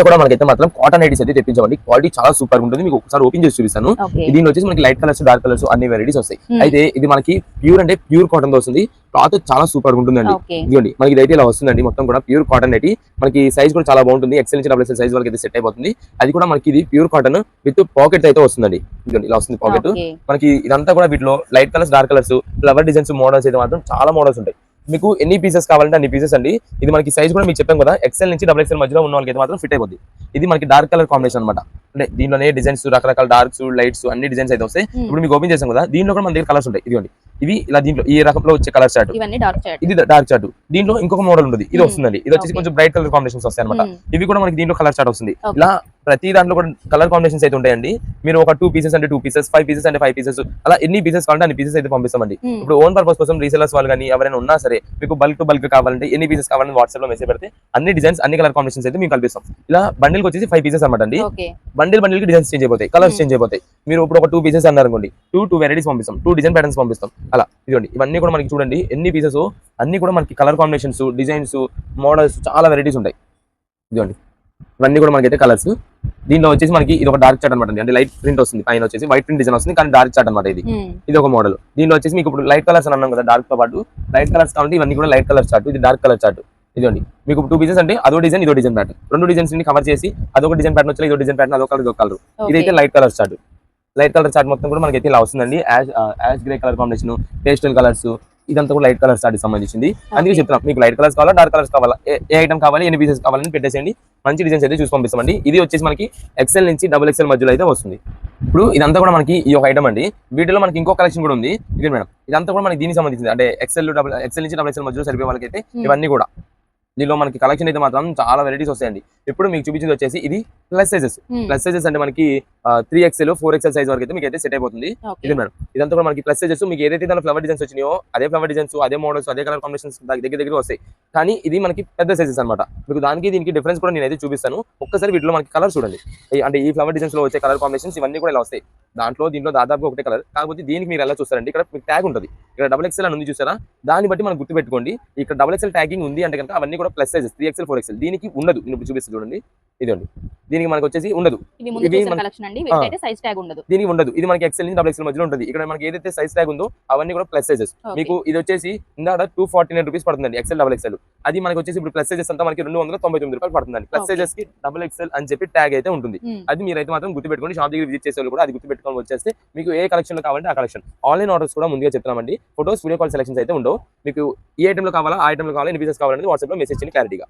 కూడా మనకైతే మాత్రం కాటన్ నైటీస్ అయితే తెప్పించామండి. క్వాలిటీ చాలా సూపర్ ఉంటుంది. మీకు ఒకసారి ఓపెన్ చేసి చూపిస్తాను. దీనిలో వచ్చేసి మనకి లైట్ కలర్స్, డార్క్ కలర్స్ అన్ని వెరైటీస్ వస్తాయి. అయితే ఇది మనకి ప్యూర్ అంటే ప్యూర్ కాటన్ తో వస్తుంది. క్లాత్ చాలా సూపర్ ఉంటుందండి. ఇదిగోండి మనకి ఇదైతే ఇలా వస్తుందండి. మొత్తం కూడా ప్యూర్ కాటన్ నైటీ. మనకి సైజ్ కూడా చాలా బాగుంటుంది. ఎక్సెల్ నుంచి డబుల్ ఎక్సెల్ సైజ్ వరకు అయితే సెట్ అయిపోతుంది. అది కూడా మనకి ఇది ప్యూర్ కాటన్ విత్ పాకెట్ అయితే వస్తుందండి. ఇదిగోండి ఇలా వస్తుంది పాకెట్. మనకి ఇదంతా కూడా వీటిలో light colours, dark colours, flower designs, models అయితే మాత్రం చాలా మోడల్స్ ఉంటాయి. మీకు ఎన్ని పీసెస్ కావాలంటే అన్ని పీసెస్ అండి. ఇది మనకి సైజ్ కూడా మీకు చెప్పాం కదా, ఎక్సెల్ నుంచి డబుల్ ఎక్సెల్ మధ్యలో ఉన్న వాళ్ళకి అయితే మాత్రం ఫిట్ అయిపోద్ది. ఇది మనకి డార్క్ కలర్ కాంబినేషన్ అనమాట. అంటే దీనిలోనే డిజైన్స్, రకరకాల డార్క్స్, లైట్స్ అన్ని డిజైన్స్ అయితే వస్తాయి. ఇప్పుడు మీకు ఓపెన్ చేసాం కదా, దీనిలో కూడా మన దగ్గర కలర్స్ ఉంటాయి. ఇదిగోండి ఇవి ఇలా దీంట్లో ఈ రకంలో వచ్చే కలర్ చార్ట్, ఇది డార్క్ చార్ట్. దీంట్లో ఇంకొక మోడల్ ఉంది, ఇది వస్తుందండి. ఇది వచ్చేసి కొంచెం బ్రైట్ కలర్ కాంబినేషన్స్ వస్తాయి అనమాట. ఇవి కూడా మనకి దీంట్లో కలర్ చార్ట్ వస్తుంది. ఇలా ప్రతి దాంట్లో కూడా కలర్ కాంబినేషన్స్ అయితే ఉంటాయండి. మీరు ఒక 2 పీసెస్ అంటే 2 పీసెస్, 5 పీసెస్ అంటే 5 పీసెస్, అలా ఎన్ని పీసెస్ కావాలంటే అన్ని పీసెస్ అయితే పంపిస్తామండి. ఇప్పుడు ఓన్ పర్పస్ కోసం రీసెలర్స్ వాళ్ళు కానీ ఎవరైనా ఉన్నా సరే, మీకు బల్క్ కావాలంటే ఎన్ని పీసెస్ కావాలని వాట్సాప్ లో మెసేజ్ పెడితే అన్ని డిజైన్స్, అన్ని కలర్ కాంబినేషన్స్ అయితే మీకు కల్పిస్తాం. ఇలా బండిల్ వచ్చేసి 5 పీసెస్ అనమాట అండి. బండిల్ కి డిజైన్స్ చేంజ్ అయిపోతాయి, కలర్స్ చేంజ్ అయిపోతాయి. మీరు ఇప్పుడు ఒక 2 పీసెస్ అన్నారనుకోండి, 2 వెరైటీస్ పంపిస్తాం, 2 డిజైన్ ప్యాటర్న్స్ పంపిస్తాం. అలా ఇదిగోండి ఇవన్నీ కూడా మనకి చూడండి ఎన్ని పీసెస్, అన్ని కూడా మనకి కలర్ కాంబినేషన్స్, డిజైన్స్, మోడల్స్ చాలా వెరైటీస్ ఉంటాయి. ఇదిగోండి ఇవన్నీ కూడా మనకైతే కలర్స్. దీనిలో వచ్చేసి మనకి ఇది ఒక డార్క్ చార్ట్ అనమాట. అంటే లైట్ ప్రింట్ వస్తుంది, పైన వచ్చేసి వైట్ ప్రింట్ డిజైన్ వస్తుంది, కానీ డార్క్ చార్ట్ అనమాట. ఇది ఒక మోడల్. దీనిలో వచ్చేసి మీకు ఇప్పుడు లైట్ కలర్స్ అని అన్నాం కదా, డార్క్ తో పాటు లైట్ కలర్స్ కాబట్టి ఇవన్నీ కూడా లైట్ కలర్ చార్ట్. ఇది డార్క్ కలర్ చార్ట్. ఇదండి మీకు 2 పీసెస్ అంటే అదో డిజైన్, ఇదో డిజైన్ ప్యాటర్న్, 2 డిజైన్స్ ని కవర్ చేసి అదొక డిజైన్ ప్యాటర్న్ వచ్చి ఇదో డిజైన్ ప్యాటర్న్, అదొక కలర్, ఇదొక కలర్. ఇదైతే light colour chart. Light colour chart మొత్తం కూడా మనకైతే ఇలా వస్తుందండి. Ash grey colour combination, pastel colours, ఇదంతా కూడా లైట్ కలర్ చార్ట్ సంబంధించింది. అందుకే చెప్తున్నాం, మీకు లైట్ కలర్స్ కావాలా, డార్క్ కలర్స్ కావాలా, ఏ ఐటమ్ కావాలి, ఎన్ని పీసెస్ కావాలని పెట్టేసేయండి. మంచి డిజైన్స్ అయితే చూసి పంపిస్తామండి. ఇది వచ్చేసి మనకి ఎక్సెల్ నుంచి డబుల్ ఎక్సెల్ మధ్యలో అయితే వస్తుంది. ఇప్పుడు ఇదంతా కూడా మనకి ఈ ఒక ఐటమ్ అండి. వీటిలో మనకి ఇంకో కలెక్షన్ కూడా ఉంది. ఇది మేడం, ఇదంతా కూడా మనకి దీనికి సంబంధించింది. అంటే ఎక్సెల్ నుంచి డబుల్ ఎక్సెల్ మధ్యలో సరిపోయే వాళ్ళకైతే ఇవన్నీ కూడా. దీనిలో మనకి కలెక్షన్ అయితే మాత్రం చాలా వెరైటీస్ వస్తాయండి. ఇప్పుడు మీకు చూపించింది వచ్చేసి ఇది ప్లస్ సైజెస్ అంటే మనకి 3XL 4XL సైజ్ వరకు అయితే మీకు అయితే సెట్ అయిపోతుంది. ఇది మేడం, ఇదంతా కూడా మనకి ప్లస్ సైజెస్. మీకు ఏదైతే దాని ఫ్లవర్ డిజైన్స్ వచ్చినాయో అదే ఫ్లవర్ డిజైన్స్, అదే మోడల్స్, అదే కలర్ కాంబినేషన్స్ దగ్గర వస్తాయి. కానీ ఇది మనకి పెద్ద సైజెస్ అనమాట. మీకు దీనికి డిఫరెన్స్ కూడా నేనైతే చూపిస్తాను. ఒక్కసారి వీటిలో మనకి కలర్ చూడండి. అంటే ఈ ఫ్లవర్ డిజైన్స్ లో వచ్చే కలర్ కాంబినేషన్స్ ఇవన్నీ కూడా ఇలా వస్తాయి. దీంట్లో దాదాపు ఒకటే కలర్, కాకపోతే దీనికి మీరు ఎలా చూస్తారండి, ఇక్కడ మీకు ట్యాగ్ ఉంటుంది. ఇక్కడ డబుల్ ఎక్సెల్ అని ఉంది చూసారా, దాన్ని బట్టి మనం గుర్తుపెట్టుకోండి. ఇక్కడ డబుల్ ఎక్సెల్ ట్యాగింగ్ ఉంది అంటే కనుక అవన్నీ కూడా ప్లస్ సైజెస్ 3XL 4XL. దీనికి ఉండదు. నేను చూపిస్తాను చూడండి. ఇదండి దీనికి మనకి వచ్చేసి ఉండదు, దీనికి ఉండదు. ఇది మనకి ఎక్సెల్ నుంచి డబుల్ ఎక్సెల్ మధ్యలో ఉంటుంది. ఇక్కడ మనకి ఏదైతే సైజ్ ట్యాగ్ ఉందో అవన్నీ కూడా ప్లస్ సైజెస్. మీకు ఇది వచ్చేసి ఇందాక 249 రూపీస్ పడుతుందండి ఎక్సెల్ డబుల్ ఎక్సెల్. అది మనకి వచ్చేసి ఇప్పుడు ప్లస్ సైజెస్ అంతా మనకి 299 రూపాయలు పడుతుందండి. ప్లస్ సైజెస్ కి డబుల్ ఎక్సెల్ అని చెప్పి ట్యాగ్ అయితే ఉంటుంది. అది మీరైతే మాత్రం గుర్తుపెట్టుకోండి. షాప్ దగ్గర విజిట్ చేసే వాళ్ళు కూడా అది గుర్తుపెట్టుకొని వచ్చేస్తే మీకు ఏ కలెక్షన్ లో కావాలంటే ఆ కలెక్షన్. ఆన్లైన్ ఆర్డర్స్ కూడా ముందుగా చెప్తున్నామండి. ఫోటోస్, వీడియో కాల్ సెలెక్షన్స్ అయితే ఉండవు. మీకు ఏ ఐటమ్ లో కావాలా, ఆ ఐటమ్ లో కావాలా, ఎన్ని పీసెస్ కావాలనేది వాట్సాప్ లో మెసేజ్ చేయండి క్లారిటీగా.